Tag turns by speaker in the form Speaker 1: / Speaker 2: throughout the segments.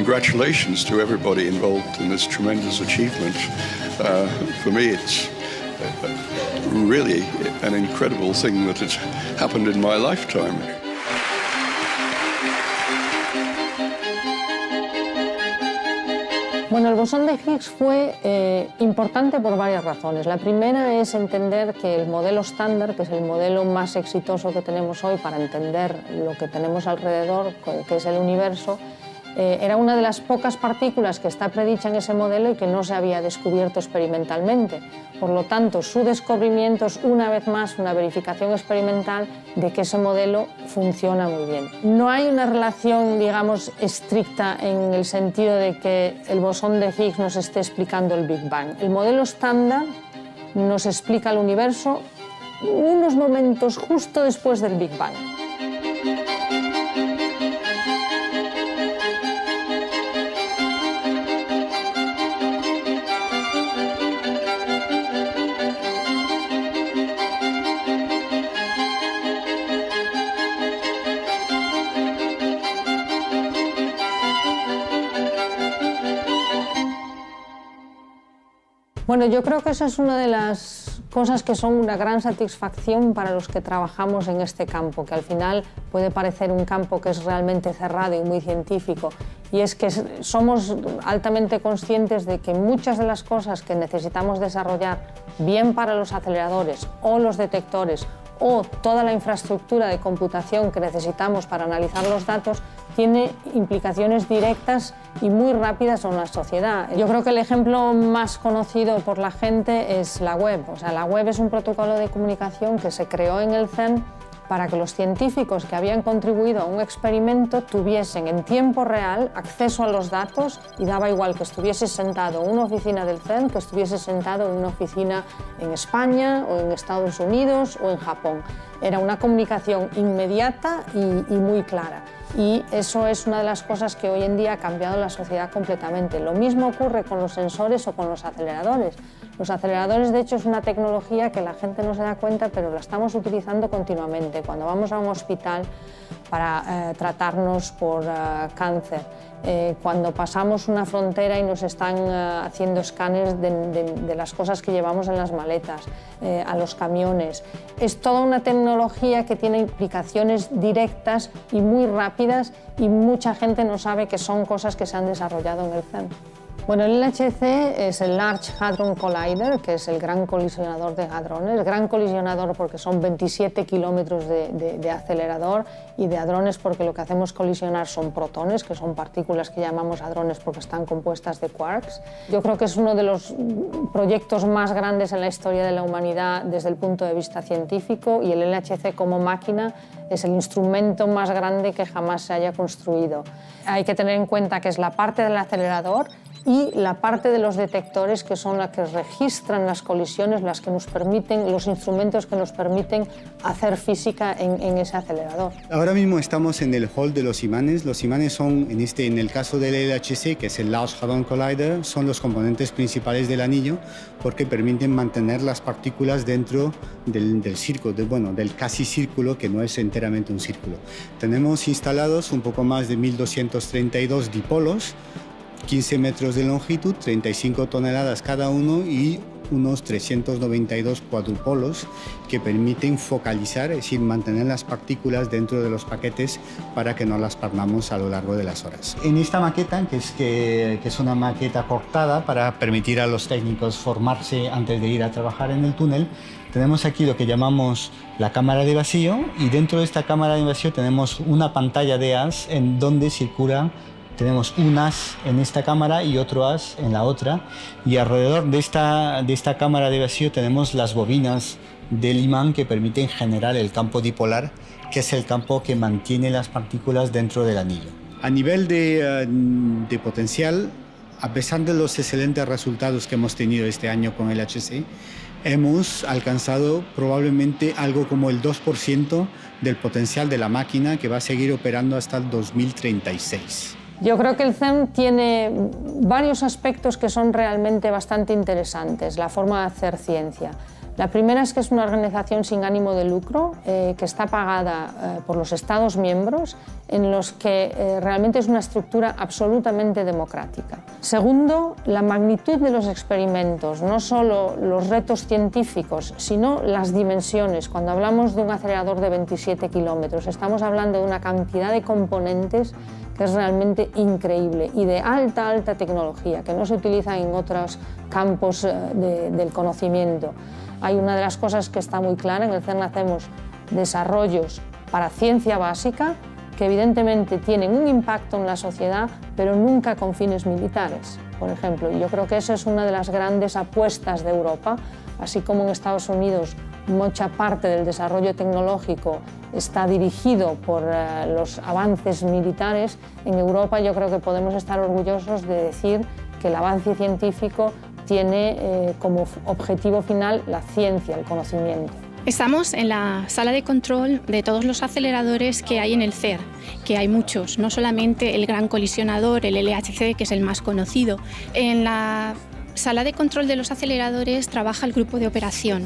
Speaker 1: congratulations to everybody involved in this tremendous achievement. For me, it's really an incredible thing that has happened in my lifetime.
Speaker 2: Bueno, el bosón de Higgs fue importante por varias razones. La primera es entender que el modelo estándar, que es el modelo más exitoso que tenemos hoy para entender lo que tenemos alrededor, que es el universo, era una de las pocas partículas que está predicha en ese modelo y que no se había descubierto experimentalmente. Por lo tanto, su descubrimiento es una vez más una verificación experimental de que ese modelo funciona muy bien. No hay una relación, digamos, estricta en el sentido de que el bosón de Higgs nos esté explicando el Big Bang. El modelo estándar nos explica el universo unos momentos justo después del Big Bang. Bueno, yo creo que esa es una de las cosas que son una gran satisfacción para los que trabajamos en este campo, que al final puede parecer un campo que es realmente cerrado y muy científico, y es que somos altamente conscientes de que muchas de las cosas que necesitamos desarrollar, bien para los aceleradores o los detectores o toda la infraestructura de computación que necesitamos para analizar los datos, tiene implicaciones directas y muy rápidas en la sociedad. Yo creo que el ejemplo más conocido por la gente es la web. O sea, la web es un protocolo de comunicación que se creó en el CERN para que los científicos que habían contribuido a un experimento tuviesen en tiempo real acceso a los datos, y daba igual que estuviese sentado en una oficina del CERN que estuviese sentado en una oficina en España o en Estados Unidos o en Japón. Era una comunicación inmediata y muy clara. Y eso es una de las cosas que hoy en día ha cambiado la sociedad completamente. Lo mismo ocurre con los sensores o con los aceleradores. Los aceleradores, de hecho, es una tecnología que la gente no se da cuenta, pero la estamos utilizando continuamente. Cuando vamos a un hospital para tratarnos por cáncer, cuando pasamos una frontera y nos están haciendo escáneres de las cosas que llevamos en las maletas, a los camiones. Es toda una tecnología que tiene implicaciones directas y muy rápidas, y mucha gente no sabe que son cosas que se han desarrollado en el CERN. Bueno, el LHC es el Large Hadron Collider, que es el gran colisionador de hadrones. Gran colisionador porque son 27 kilómetros de acelerador, y de hadrones porque lo que hacemos colisionar son protones, que son partículas que llamamos hadrones porque están compuestas de quarks. Yo creo que es uno de los proyectos más grandes en la historia de la humanidad desde el punto de vista científico, y el LHC como máquina es el instrumento más grande que jamás se haya construido. Hay que tener en cuenta que es la parte del acelerador y la parte de los detectores, que son las que registran las colisiones, las que nos permiten, los instrumentos que nos permiten hacer física en ese acelerador.
Speaker 3: Ahora mismo estamos en el hall de los imanes. Los imanes son, en el caso del LHC, que es el Large Hadron Collider, son los componentes principales del anillo, porque permiten mantener las partículas dentro del círculo, del casi círculo, que no es enteramente un círculo. Tenemos instalados un poco más de 1.232 dipolos, 15 metros de longitud, 35 toneladas cada uno, y unos 392 cuadrupolos que permiten focalizar, es decir, mantener las partículas dentro de los paquetes para que no las perdamos a lo largo de las horas. En esta maqueta, que es una maqueta cortada para permitir a los técnicos formarse antes de ir a trabajar en el túnel, tenemos aquí lo que llamamos la cámara de vacío, y dentro de esta cámara de vacío tenemos una pantalla de haz en donde circula. Tenemos un haz en esta cámara y otro haz en la otra, y alrededor de esta cámara de vacío tenemos las bobinas del imán que permiten generar el campo dipolar, que es el campo que mantiene las partículas dentro del anillo. A nivel de potencial, a pesar de los excelentes resultados que hemos tenido este año con el LHC, hemos alcanzado probablemente algo como el 2% del potencial de la máquina, que va a seguir operando hasta el 2036.
Speaker 2: Yo creo que el CERN tiene varios aspectos que son realmente bastante interesantes, la forma de hacer ciencia. La primera es que es una organización sin ánimo de lucro que está pagada por los Estados miembros, en los que realmente es una estructura absolutamente democrática. Segundo, la magnitud de los experimentos, no solo los retos científicos, sino las dimensiones. Cuando hablamos de un acelerador de 27 kilómetros, estamos hablando de una cantidad de componentes que es realmente increíble y de alta tecnología, que no se utiliza en otros campos del conocimiento. Hay una de las cosas que está muy clara: en el CERN hacemos desarrollos para ciencia básica que evidentemente tienen un impacto en la sociedad, pero nunca con fines militares, por ejemplo. Y yo creo que esa es una de las grandes apuestas de Europa, así como en Estados Unidos mucha parte del desarrollo tecnológico está dirigido por los avances militares. En Europa yo creo que podemos estar orgullosos de decir que el avance científico tiene como objetivo final la ciencia, el conocimiento.
Speaker 4: Estamos en la sala de control de todos los aceleradores que hay en el CERN, que hay muchos, no solamente el gran colisionador, el LHC, que es el más conocido. En la sala de control de los aceleradores trabaja el grupo de operación.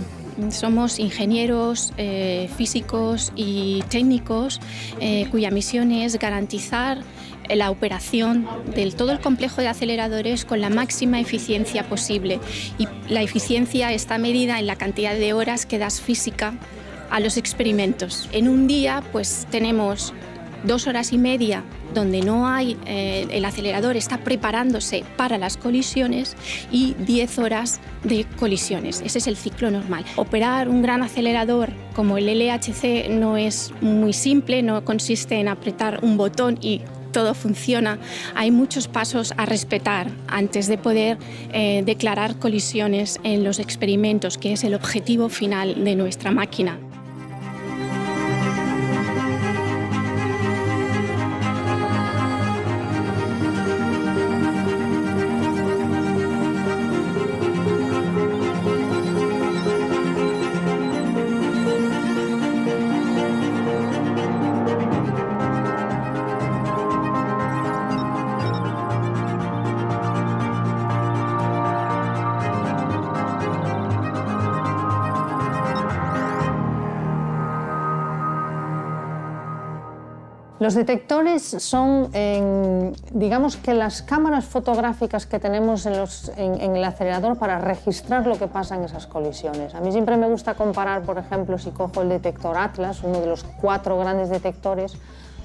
Speaker 4: Somos ingenieros, físicos y técnicos cuya misión es garantizar la operación de todo el complejo de aceleradores con la máxima eficiencia posible. Y la eficiencia está medida en la cantidad de horas que das física a los experimentos. En un día pues tenemos 2 horas y media donde no hay, el acelerador está preparándose para las colisiones, y 10 horas de colisiones. Ese es el ciclo normal. Operar un gran acelerador como el LHC no es muy simple, no consiste en apretar un botón y todo funciona. Hay muchos pasos a respetar antes de poder declarar colisiones en los experimentos, que es el objetivo final de nuestra máquina.
Speaker 2: Los detectores son, digamos que las cámaras fotográficas que tenemos en el acelerador para registrar lo que pasa en esas colisiones. A mí siempre me gusta comparar, por ejemplo, si cojo el detector Atlas, uno de los 4 grandes detectores,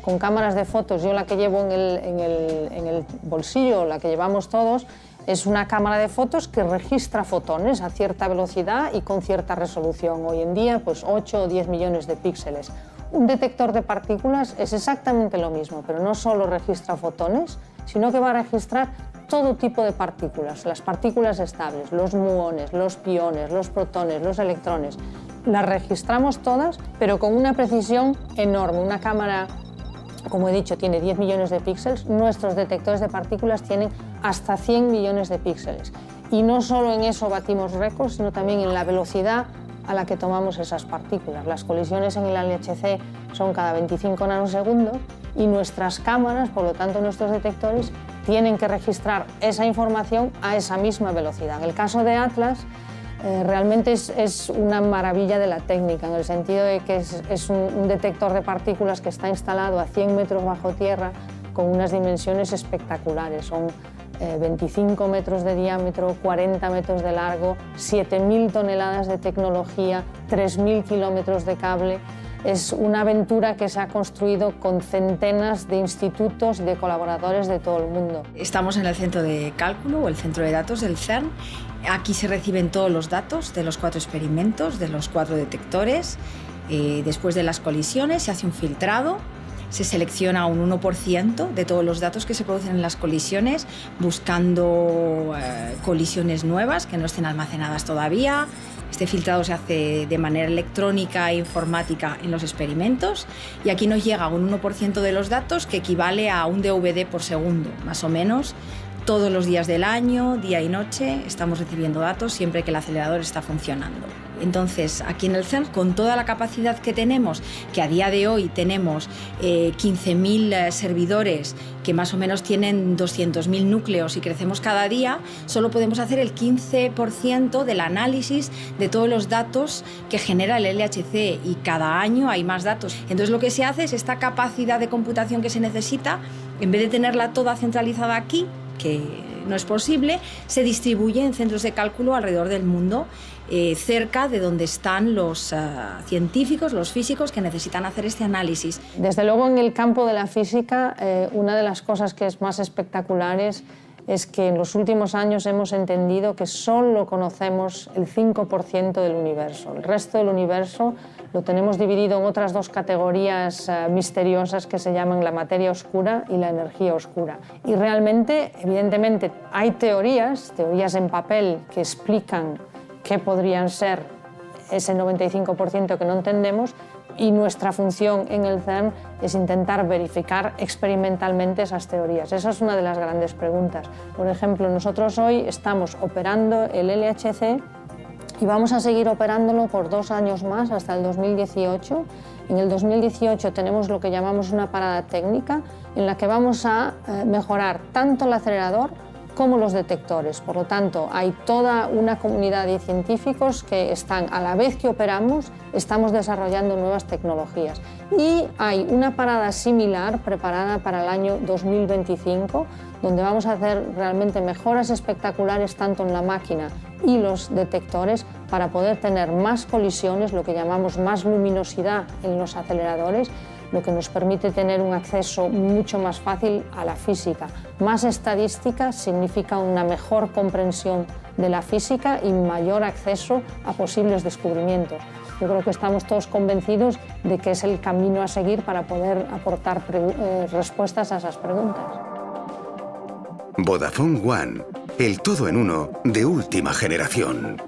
Speaker 2: con cámaras de fotos. Yo la que llevo en el bolsillo, la que llevamos todos, es una cámara de fotos que registra fotones a cierta velocidad y con cierta resolución. Hoy en día, pues 8 o 10 millones de píxeles. Un detector de partículas es exactamente lo mismo, pero no solo registra fotones, sino que va a registrar todo tipo de partículas, las partículas estables, los muones, los piones, los protones, los electrones. Las registramos todas, pero con una precisión enorme. Una cámara, como he dicho, tiene 10 millones de píxeles. Nuestros detectores de partículas tienen hasta 100 millones de píxeles. Y no solo en eso batimos récords, sino también en la velocidad a la que tomamos esas partículas. Las colisiones en el LHC son cada 25 nanosegundos y nuestras cámaras, por lo tanto nuestros detectores, tienen que registrar esa información a esa misma velocidad. En el caso de Atlas, realmente es una maravilla de la técnica, en el sentido de que es un detector de partículas que está instalado a 100 metros bajo tierra con unas dimensiones espectaculares. Son 25 metros de diámetro, 40 metros de largo, 7.000 toneladas de tecnología, 3.000 kilómetros de cable. Es una aventura que se ha construido con centenas de institutos y de colaboradores de todo el mundo.
Speaker 5: Estamos en el centro de cálculo o el centro de datos del CERN. Aquí se reciben todos los datos de los 4 experimentos, de los 4 detectores. Después de las colisiones se hace un filtrado. Se selecciona un 1% de todos los datos que se producen en las colisiones, buscando colisiones nuevas que no estén almacenadas todavía. Este filtrado se hace de manera electrónica e informática en los experimentos, y aquí nos llega un 1% de los datos, que equivale a un DVD por segundo, más o menos. Todos los días del año, día y noche, estamos recibiendo datos siempre que el acelerador está funcionando. Entonces, aquí en el CERN, con toda la capacidad que tenemos, que a día de hoy tenemos 15.000 servidores que más o menos tienen 200.000 núcleos y crecemos cada día, solo podemos hacer el 15% del análisis de todos los datos que genera el LHC y cada año hay más datos. Entonces, lo que se hace es esta capacidad de computación que se necesita, en vez de tenerla toda centralizada aquí, que no es posible, se distribuye en centros de cálculo alrededor del mundo, cerca de donde están los científicos, los físicos que necesitan hacer este análisis.
Speaker 2: Desde luego, en el campo de la física, una de las cosas que es más espectaculares es que en los últimos años hemos entendido que solo conocemos el 5% del universo. El resto del universo lo tenemos dividido en otras dos categorías misteriosas que se llaman la materia oscura y la energía oscura. Y realmente, evidentemente, hay teorías en papel que explican qué podrían ser ese 95% que no entendemos, y nuestra función en el CERN es intentar verificar experimentalmente esas teorías. Esa es una de las grandes preguntas. Por ejemplo, nosotros hoy estamos operando el LHC y vamos a seguir operándolo por 2 años más, hasta el 2018. En el 2018 tenemos lo que llamamos una parada técnica, en la que vamos a mejorar tanto el acelerador como los detectores. Por lo tanto, hay toda una comunidad de científicos que están, a la vez que operamos, estamos desarrollando nuevas tecnologías. Y hay una parada similar preparada para el año 2025, donde vamos a hacer realmente mejoras espectaculares tanto en la máquina y los detectores para poder tener más colisiones, lo que llamamos más luminosidad en los aceleradores, lo que nos permite tener un acceso mucho más fácil a la física. Más estadística significa una mejor comprensión de la física y mayor acceso a posibles descubrimientos. Yo creo que estamos todos convencidos de que es el camino a seguir para poder aportar respuestas a esas preguntas.
Speaker 6: Vodafone One, el todo en uno de última generación.